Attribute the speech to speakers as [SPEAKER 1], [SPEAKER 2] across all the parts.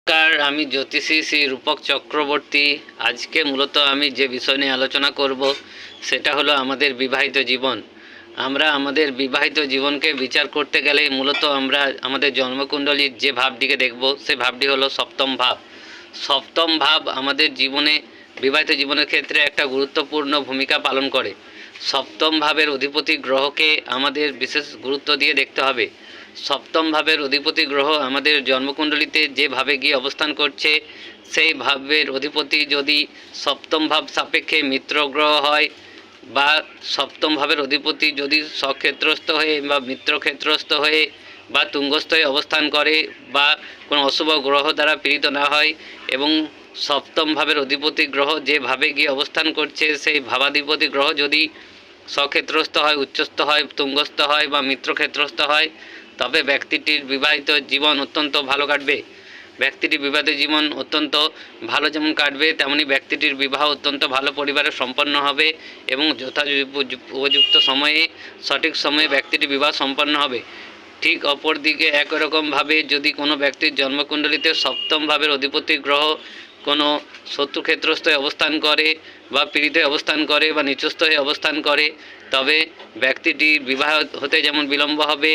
[SPEAKER 1] নমস্কার, আমি জ্যোতিষী শ্রী রূপক চক্রবর্তী। আজকে মূলত আমি যে বিষয় নিয়ে আলোচনা করব সেটা হলো আমাদের বিবাহিত জীবন। আমরা আমাদের বিবাহিত জীবনকে বিচার করতে গেলে মূলত আমরা আমাদের জন্মকুণ্ডলীর যে ভাবটিকে দেখব সেই ভাবটি হলো সপ্তম ভাব। সপ্তম ভাব আমাদের জীবনে বিবাহিত জীবনের ক্ষেত্রে একটা গুরুত্বপূর্ণ ভূমিকা পালন করে। সপ্তম ভাবের অধিপতি গ্রহকে আমাদের বিশেষ গুরুত্ব দিয়ে দেখতে হবে। সপ্তম ভাবের অধিপতি গ্রহ আমাদের জন্মকুণ্ডলিতে যে ভাবে গিয়ে অবস্থান করছে, সেই ভাবের অধিপতি যদি সপ্তম ভাব সাপেক্ষে মিত্র গ্রহ হয় বা সপ্তম ভাবের অধিপতি যদি স্বক্ষেত্রস্থ হয়ে বা মিত্রক্ষেত্রস্থ হয়ে বা তুঙ্গস্থ হয়ে অবস্থান করে বা কোনো অশুভ গ্রহ দ্বারা পীড়িত না হয় এবং সপ্তম ভাবের অধিপতি গ্রহ যে ভাবে গিয়ে অবস্থান করছে সেই ভাবাধিপতি গ্রহ যদি স্বক্ষেত্রস্থ হয়, উচ্চস্থ হয়, তুঙ্গস্থ হয় বা মিত্রক্ষেত্রস্থ হয়, তবে ব্যক্তিটির বিবাহিত জীবন অত্যন্ত ভালো কাটবে। ব্যক্তিটির বিবাহিত জীবন অত্যন্ত ভালো যেমন কাটবে, তেমনি ব্যক্তিটির বিবাহ অত্যন্ত ভালো পরিবারে সম্পন্ন হবে এবং উপযুক্ত সময়ে সঠিক সময়ে ব্যক্তিটির বিবাহ সম্পন্ন হবে। ঠিক অপরদিকে একই রকমভাবে যদি কোনো ব্যক্তির জন্মকুণ্ডলিতে সপ্তম ভাবের অধিপতি গ্রহ কোনো শত্রুক্ষেত্রস্থ অবস্থান করে বা পীড়িত অবস্থান করে বা নিচস্থ হয়ে অবস্থান করে, তবে ব্যক্তিটির বিবাহ হতে যেমন বিলম্ব হবে,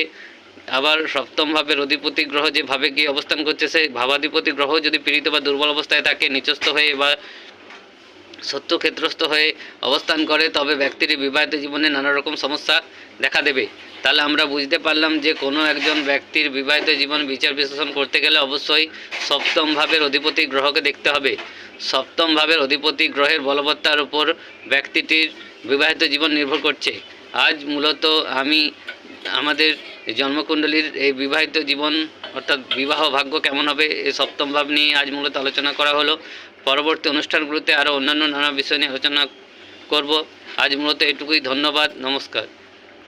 [SPEAKER 1] আবার সপ্তম ভাবের অধিপতি গ্রহ যে ভাবে গিয়ে অবস্থান করছে সেই ভাবাধিপতি গ্রহ যদি পীড়িত বা দুর্বল অবস্থায় থাকে, নিচস্থ হয়ে বা শত্রুক্ষেত্রস্থ হয়ে অবস্থান করে, তবে ব্যক্তির বিবাহিত জীবনে নানা রকম সমস্যা দেখা দেবে। তাহলে আমরা বুঝতে পারলাম যে কোনো একজন ব্যক্তির বিবাহিত জীবন বিচার বিশ্লেষণ করতে গেলে অবশ্যই সপ্তম ভাবের অধিপতি গ্রহকে দেখতে হবে। সপ্তম ভাবের অধিপতি গ্রহের বলবত্তার উপর ব্যক্তিটির বিবাহিত জীবন নির্ভর করছে। আজ মূলত আমি আমাদের জন্মকুণ্ডলীর এই বিবাহিত জীবন অর্থাৎ বিবাহ ভাগ্য কেমন হবে এই সপ্তম ভাব নিয়ে আজ মূলত আলোচনা করা হলো। পরবর্তী অনুষ্ঠানগুলোতে আরও অন্যান্য নানা বিষয় নিয়ে আলোচনা করব। আজ মূলত এটুকুই। ধন্যবাদ, নমস্কার।